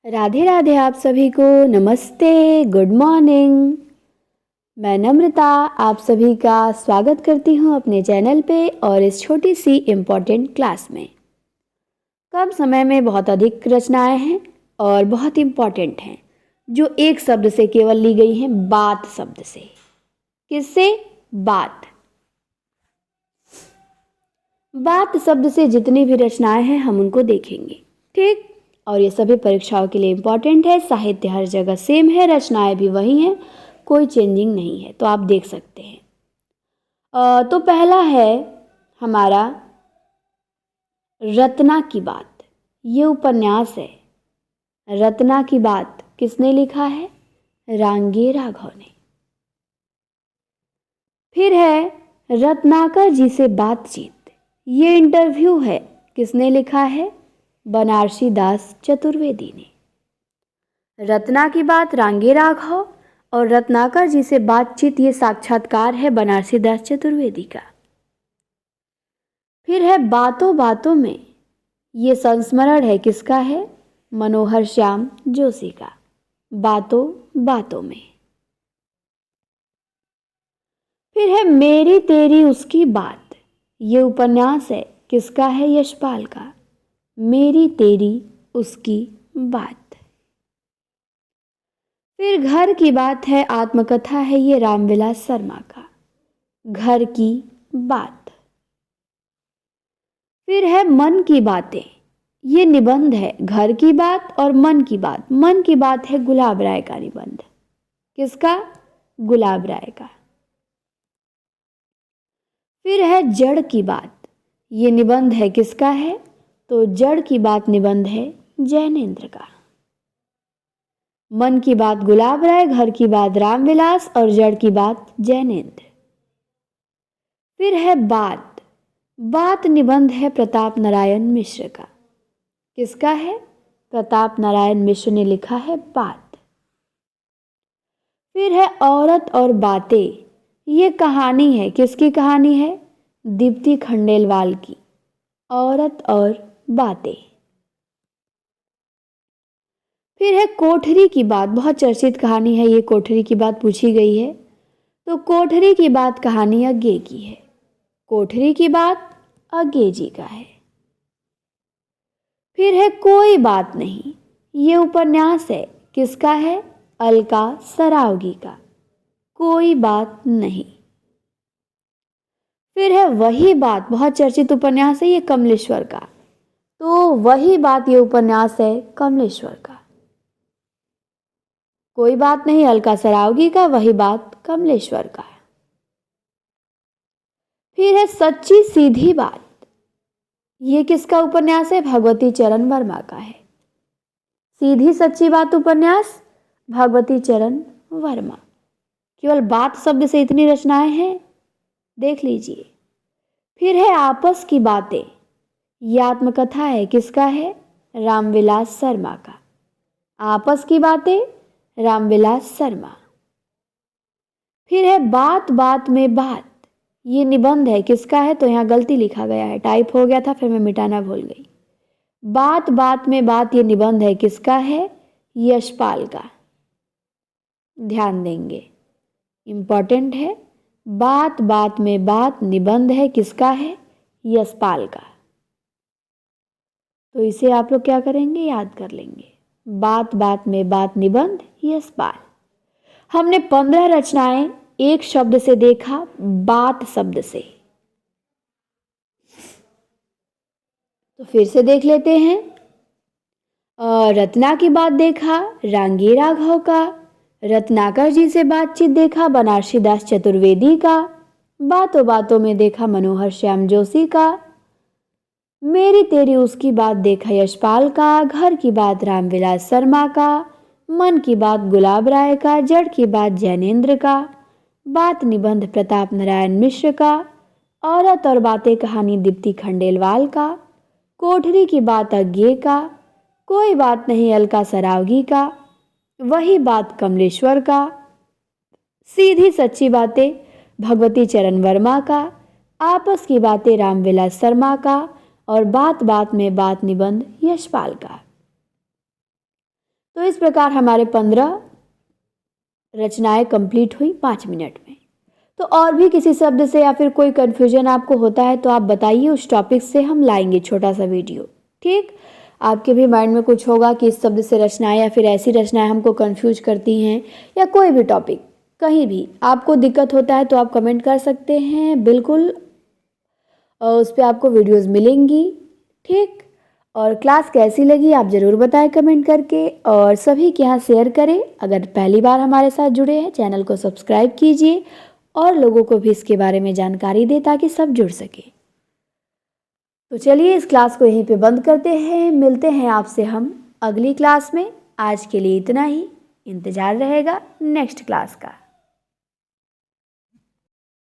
राधे राधे। आप सभी को नमस्ते, गुड मॉर्निंग। मैं नम्रता आप सभी का स्वागत करती हूँ अपने चैनल पे और इस छोटी सी इम्पोर्टेंट क्लास में। कम समय में बहुत अधिक रचनाएं हैं और बहुत इम्पोर्टेंट हैं, जो एक शब्द से केवल ली गई हैं, बात शब्द से। किससे? बात। बात शब्द से जितनी भी रचनाएं हैं हम उनको देखेंगे, ठीक। और ये सभी परीक्षाओं के लिए इम्पॉर्टेंट है। साहित्य हर जगह सेम है, रचनाएं भी वही हैं, कोई चेंजिंग नहीं है, तो आप देख सकते हैं। तो पहला है हमारा रत्ना की बात। ये उपन्यास है। रत्ना की बात किसने लिखा है? रांगे राघव ने। फिर है रत्नाकर जी से बातचीत। ये इंटरव्यू है, किसने लिखा है? बनारसी दास चतुर्वेदी ने। रत्ना की बात रांगे राघव और रत्नाकर जी से बातचीत, ये साक्षात्कार है बनारसी दास चतुर्वेदी का। फिर है बातों बातों में। ये संस्मरण है, किसका है? मनोहर श्याम जोशी का। बातों बातों में। फिर है मेरी तेरी उसकी बात। ये उपन्यास है, किसका है? यशपाल का। मेरी तेरी उसकी बात। फिर घर की बात है, आत्मकथा है, ये रामविलास शर्मा का। घर की बात। फिर है मन की बातें। ये निबंध है, घर की बात और मन की बात। मन की बात है गुलाब राय का निबंध। किसका? गुलाब राय का। फिर है जड़ की बात। ये निबंध है, किसका है? तो जड़ की बात निबंध है जैनेन्द्र का। मन की बात गुलाब राय, घर की बात रामविलास और जड़ की बात जैनेन्द्र। फिर है बात। बात निबंध है प्रताप नारायण मिश्र का। किसका है? प्रताप नारायण मिश्र ने लिखा है बात। फिर है औरत और बातें। ये कहानी है, किसकी कहानी है? दीप्ति खंडेलवाल की। औरत और बातें। फिर है कोठरी की बात। बहुत चर्चित कहानी है ये, कोठरी की बात पूछी गई है। तो कोठरी की बात कहानी अज्ञे की है। कोठरी की बात अज्ञे जी का है। फिर है कोई बात नहीं। ये उपन्यास है, किसका है? अलका सरावगी का। कोई बात नहीं। फिर है वही बात। बहुत चर्चित उपन्यास है ये, कमलेश्वर का। तो वही बात ये उपन्यास है कमलेश्वर का। कोई बात नहीं अलका सरावगी का, वही बात कमलेश्वर का। फिर है सच्ची सीधी बात। ये किसका उपन्यास है? भगवती चरण वर्मा का है। सीधी सच्ची बात उपन्यास भगवती चरण वर्मा। केवल बात शब्द से इतनी रचनाएं हैं, देख लीजिए। फिर है आपस की बातें। यह आत्मकथा है, किसका है? रामविलास शर्मा का। आपस की बातें रामविलास शर्मा। फिर है बात बात में बात। ये निबंध है, किसका है? तो यहाँ गलती लिखा गया है, टाइप हो गया था, फिर मैं मिटाना भूल गई। बात बात में बात ये निबंध है, किसका है? यशपाल का। ध्यान देंगे, इंपॉर्टेंट है। बात बात में बात निबंध है, किसका है? यशपाल का। तो इसे आप लोग क्या करेंगे? याद कर लेंगे। बात बात में बात निबंध यशपाल। हमने 15 रचनाएं एक शब्द से देखा, बात शब्द से। तो फिर से देख लेते हैं। रत्ना की बात देखा रांगे राघव का। रत्नाकर जी से बातचीत देखा बनारसी दास चतुर्वेदी का। बातों बातों में देखा मनोहर श्याम जोशी का। मेरी तेरी उसकी बात देखा यशपाल का। घर की बात रामविलास शर्मा का। मन की बात गुलाब राय का। जड़ की बात जैनेन्द्र का। बात निबंध प्रताप नारायण मिश्र का। औरत और बातें कहानी दीप्ति खंडेलवाल का। कोठरी की बात अज्ञे का। कोई बात नहीं अलका सरावगी का। वही बात कमलेश्वर का। सीधी सच्ची बातें भगवती चरण वर्मा का। आपस की बातें रामविलास शर्मा का। और बात बात में बात निबंध यशपाल का। तो इस प्रकार हमारे 15 रचनाएं कंप्लीट हुई 5 मिनट में। तो और भी किसी शब्द से या फिर कोई कन्फ्यूजन आपको होता है तो आप बताइए, उस टॉपिक से हम लाएंगे छोटा सा वीडियो। ठीक, आपके भी माइंड में कुछ होगा कि इस शब्द से रचनाएं या फिर ऐसी रचनाएं हमको कंफ्यूज करती हैं, या कोई भी टॉपिक कहीं भी आपको दिक्कत होता है तो आप कमेंट कर सकते हैं, बिल्कुल उस पर आपको वीडियोज़ मिलेंगी। ठीक, और क्लास कैसी लगी आप ज़रूर बताएं कमेंट करके, और सभी के यहाँ शेयर करें। अगर पहली बार हमारे साथ जुड़े हैं चैनल को सब्सक्राइब कीजिए और लोगों को भी इसके बारे में जानकारी दें ताकि सब जुड़ सके। तो चलिए इस क्लास को यहीं पे बंद करते हैं, मिलते हैं आपसे हम अगली क्लास में। आज के लिए इतना ही, इंतज़ार रहेगा नेक्स्ट क्लास का।